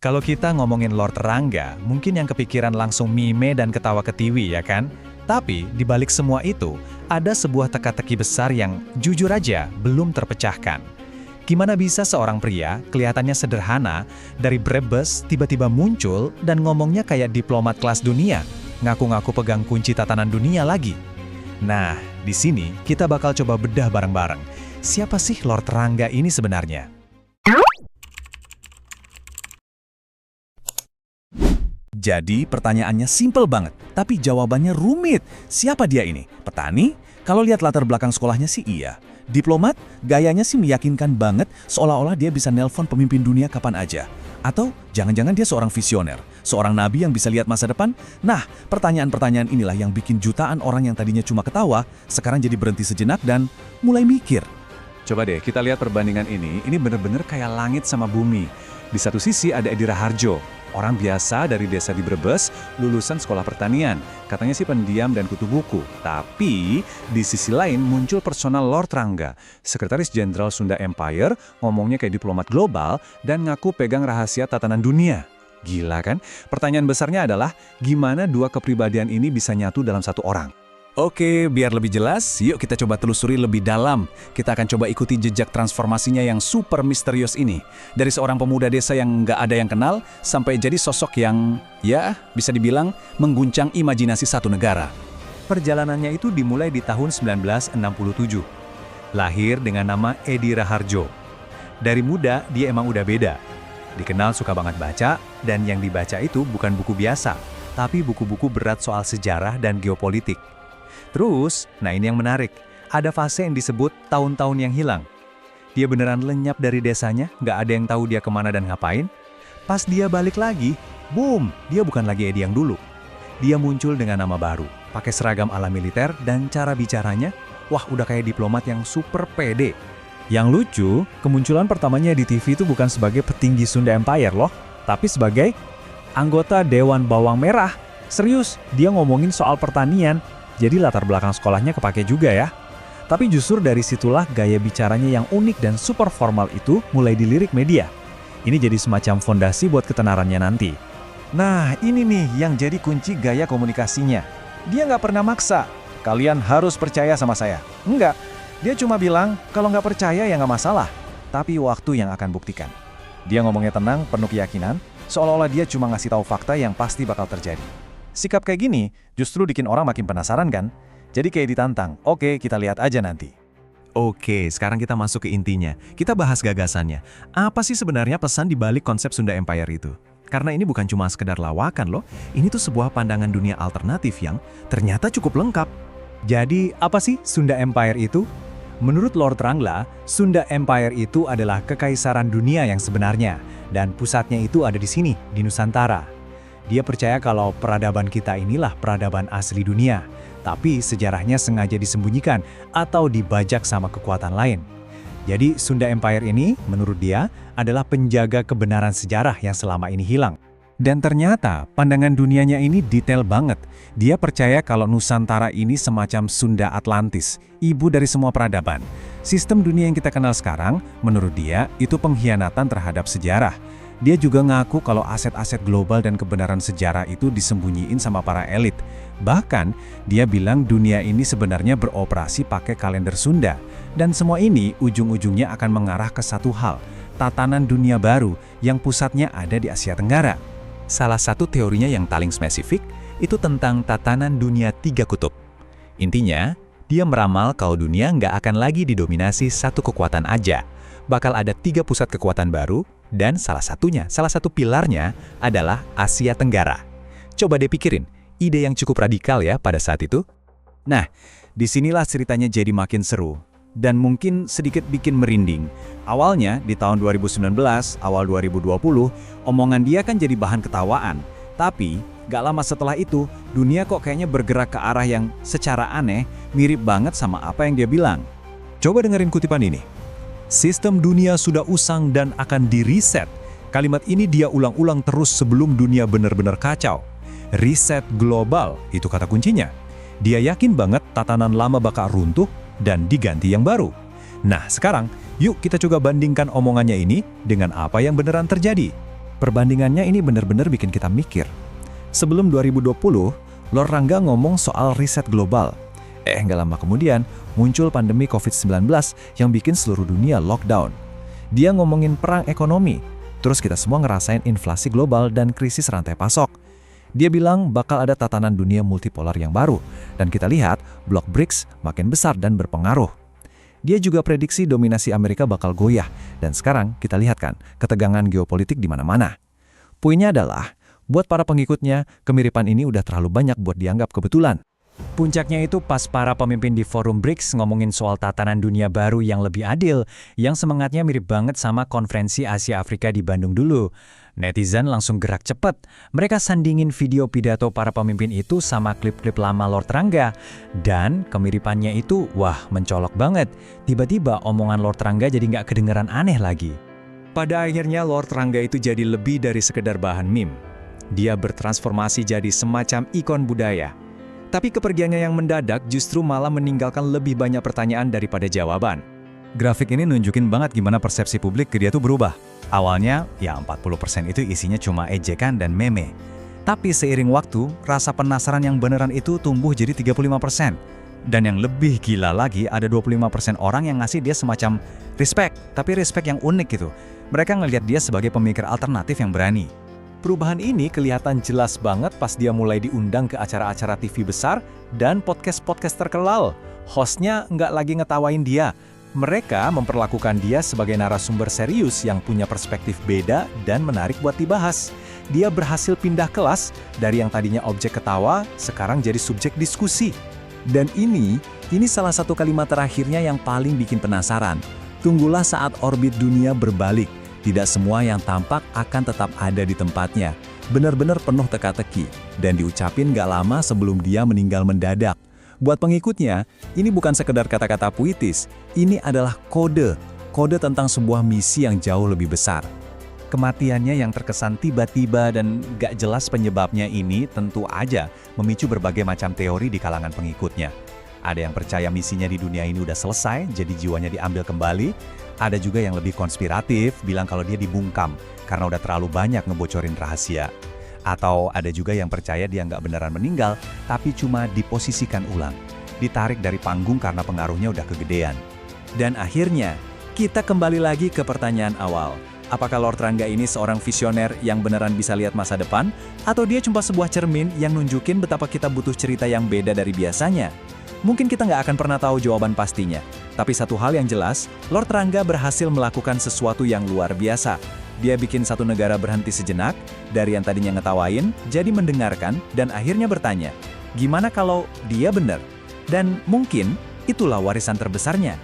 Kalau kita ngomongin Lord Rangga, mungkin yang kepikiran langsung meme dan ketawa ketiwi ya kan? Tapi di balik semua itu, ada sebuah teka-teki besar yang jujur aja belum terpecahkan. Gimana bisa seorang pria, kelihatannya sederhana, dari Brebes tiba-tiba muncul dan ngomongnya kayak diplomat kelas dunia, ngaku-ngaku pegang kunci tatanan dunia lagi? Nah, di sini kita bakal coba bedah bareng-bareng. Siapa sih Lord Rangga ini sebenarnya? Jadi pertanyaannya simpel banget, tapi jawabannya rumit. Siapa dia ini? Petani? Kalau lihat latar belakang sekolahnya sih iya. Diplomat? Gayanya sih meyakinkan banget, seolah-olah dia bisa nelpon pemimpin dunia kapan aja. Atau jangan-jangan dia seorang visioner, seorang nabi yang bisa lihat masa depan? Nah, pertanyaan-pertanyaan inilah yang bikin jutaan orang yang tadinya cuma ketawa, sekarang jadi berhenti sejenak dan mulai mikir. Coba deh kita lihat perbandingan ini bener-bener kayak langit sama bumi. Di satu sisi ada Edi Raharjo, orang biasa dari desa di Brebes, lulusan sekolah pertanian. Katanya sih pendiam dan kutu buku. Tapi di sisi lain muncul personal Lord Rangga, sekretaris jenderal Sunda Empire, ngomongnya kayak diplomat global dan ngaku pegang rahasia tatanan dunia. Gila kan? Pertanyaan besarnya adalah gimana dua kepribadian ini bisa nyatu dalam satu orang? Oke, biar lebih jelas, yuk kita coba telusuri lebih dalam. Kita akan coba ikuti jejak transformasinya yang super misterius ini. Dari seorang pemuda desa yang nggak ada yang kenal, sampai jadi sosok yang, ya, bisa dibilang mengguncang imajinasi satu negara. Perjalanannya itu dimulai di tahun 1967. Lahir dengan nama Edi Raharjo. Dari muda, dia emang udah beda. Dikenal suka banget baca, dan yang dibaca itu bukan buku biasa, tapi buku-buku berat soal sejarah dan geopolitik. Terus, nah ini yang menarik, ada fase yang disebut tahun-tahun yang hilang. Dia beneran lenyap dari desanya, nggak ada yang tahu dia kemana dan ngapain. Pas dia balik lagi, boom, dia bukan lagi Edi yang dulu. Dia muncul dengan nama baru, pakai seragam ala militer dan cara bicaranya, wah udah kayak diplomat yang super pede. Yang lucu, kemunculan pertamanya di TV itu bukan sebagai petinggi Sunda Empire loh, tapi sebagai anggota Dewan Bawang Merah. Serius, dia ngomongin soal pertanian. Jadi latar belakang sekolahnya kepake juga ya. Tapi justru dari situlah gaya bicaranya yang unik dan super formal itu mulai dilirik media. Ini jadi semacam fondasi buat ketenarannya nanti. Nah ini nih yang jadi kunci gaya komunikasinya. Dia nggak pernah maksa, kalian harus percaya sama saya. Enggak, dia cuma bilang kalau nggak percaya ya nggak masalah. Tapi waktu yang akan buktikan. Dia ngomongnya tenang, penuh keyakinan, seolah-olah dia cuma ngasih tahu fakta yang pasti bakal terjadi. Sikap kayak gini justru bikin orang makin penasaran kan? Jadi kayak ditantang, oke kita lihat aja nanti. Oke, sekarang kita masuk ke intinya. Kita bahas gagasannya. Apa sih sebenarnya pesan di balik konsep Sunda Empire itu? Karena ini bukan cuma sekedar lawakan loh, ini tuh sebuah pandangan dunia alternatif yang ternyata cukup lengkap. Jadi apa sih Sunda Empire itu? Menurut Lord Rangga, Sunda Empire itu adalah kekaisaran dunia yang sebenarnya. Dan pusatnya itu ada di sini, di Nusantara. Dia percaya kalau peradaban kita inilah peradaban asli dunia, tapi sejarahnya sengaja disembunyikan atau dibajak sama kekuatan lain. Jadi Sunda Empire ini, menurut dia, adalah penjaga kebenaran sejarah yang selama ini hilang. Dan ternyata pandangan dunianya ini detail banget. Dia percaya kalau Nusantara ini semacam Sunda Atlantis, ibu dari semua peradaban. Sistem dunia yang kita kenal sekarang, menurut dia, itu pengkhianatan terhadap sejarah. Dia juga ngaku kalau aset-aset global dan kebenaran sejarah itu disembunyiin sama para elit. Bahkan, dia bilang dunia ini sebenarnya beroperasi pakai kalender Sunda. Dan semua ini ujung-ujungnya akan mengarah ke satu hal, tatanan dunia baru yang pusatnya ada di Asia Tenggara. Salah satu teorinya yang paling spesifik, itu tentang tatanan dunia 3 kutub. Intinya, dia meramal kalau dunia nggak akan lagi didominasi satu kekuatan aja. Bakal ada 3 pusat kekuatan baru, dan salah satu pilarnya adalah Asia Tenggara. Coba deh pikirin, ide yang cukup radikal ya pada saat itu. Nah, disinilah ceritanya jadi makin seru, dan mungkin sedikit bikin merinding. Awalnya, di tahun 2019, awal 2020, omongan dia kan jadi bahan ketawaan. Tapi, gak lama setelah itu, dunia kok kayaknya bergerak ke arah yang secara aneh, mirip banget sama apa yang dia bilang. Coba dengerin kutipan ini. Sistem dunia sudah usang dan akan di-reset. Kalimat ini dia ulang-ulang terus sebelum dunia benar-benar kacau. Reset global, itu kata kuncinya. Dia yakin banget tatanan lama bakal runtuh dan diganti yang baru. Nah sekarang, yuk kita coba bandingkan omongannya ini dengan apa yang beneran terjadi. Perbandingannya ini benar-benar bikin kita mikir. Sebelum 2020, Lord Rangga ngomong soal riset global. Nggak lama kemudian, muncul pandemi COVID-19 yang bikin seluruh dunia lockdown. Dia ngomongin perang ekonomi, terus kita semua ngerasain inflasi global dan krisis rantai pasok. Dia bilang bakal ada tatanan dunia multipolar yang baru, dan kita lihat blok BRICS makin besar dan berpengaruh. Dia juga prediksi dominasi Amerika bakal goyah, dan sekarang kita lihat kan ketegangan geopolitik di mana-mana. Poinnya adalah, buat para pengikutnya, kemiripan ini udah terlalu banyak buat dianggap kebetulan. Puncaknya itu pas para pemimpin di forum BRICS ngomongin soal tatanan dunia baru yang lebih adil, yang semangatnya mirip banget sama konferensi Asia Afrika di Bandung dulu. Netizen langsung gerak cepat. Mereka sandingin video pidato para pemimpin itu sama klip-klip lama Lord Rangga. Dan kemiripannya itu, wah, mencolok banget. Tiba-tiba omongan Lord Rangga jadi nggak kedengeran aneh lagi. Pada akhirnya Lord Rangga itu jadi lebih dari sekedar bahan meme. Dia bertransformasi jadi semacam ikon budaya. Tapi kepergiannya yang mendadak justru malah meninggalkan lebih banyak pertanyaan daripada jawaban. Grafik ini nunjukin banget gimana persepsi publik ke dia tuh berubah. Awalnya, ya 40% itu isinya cuma ejekan dan meme. Tapi seiring waktu, rasa penasaran yang beneran itu tumbuh jadi 35%. Dan yang lebih gila lagi, ada 25% orang yang ngasih dia semacam respect, tapi respect yang unik gitu. Mereka ngelihat dia sebagai pemikir alternatif yang berani. Perubahan ini kelihatan jelas banget pas dia mulai diundang ke acara-acara TV besar dan podcast-podcast terkenal. Hostnya nggak lagi ngetawain dia. Mereka memperlakukan dia sebagai narasumber serius yang punya perspektif beda dan menarik buat dibahas. Dia berhasil pindah kelas dari yang tadinya objek ketawa, sekarang jadi subjek diskusi. Dan ini salah satu kalimat terakhirnya yang paling bikin penasaran. Tunggulah saat orbit dunia berbalik. Tidak semua yang tampak akan tetap ada di tempatnya. Benar-benar penuh teka-teki. Dan diucapin gak lama sebelum dia meninggal mendadak. Buat pengikutnya, ini bukan sekedar kata-kata puitis. Ini adalah kode. Kode tentang sebuah misi yang jauh lebih besar. Kematiannya yang terkesan tiba-tiba dan gak jelas penyebabnya ini tentu aja memicu berbagai macam teori di kalangan pengikutnya. Ada yang percaya misinya di dunia ini udah selesai, jadi jiwanya diambil kembali. Ada juga yang lebih konspiratif, bilang kalau dia dibungkam karena udah terlalu banyak ngebocorin rahasia. Atau ada juga yang percaya dia nggak beneran meninggal, tapi cuma diposisikan ulang. Ditarik dari panggung karena pengaruhnya udah kegedean. Dan akhirnya, kita kembali lagi ke pertanyaan awal. Apakah Lord Rangga ini seorang visioner yang beneran bisa lihat masa depan? Atau dia cuma sebuah cermin yang nunjukin betapa kita butuh cerita yang beda dari biasanya? Mungkin kita nggak akan pernah tahu jawaban pastinya. Tapi satu hal yang jelas, Lord Rangga berhasil melakukan sesuatu yang luar biasa. Dia bikin satu negara berhenti sejenak, dari yang tadinya ngetawain, jadi mendengarkan, dan akhirnya bertanya, gimana kalau dia benar? Dan mungkin itulah warisan terbesarnya.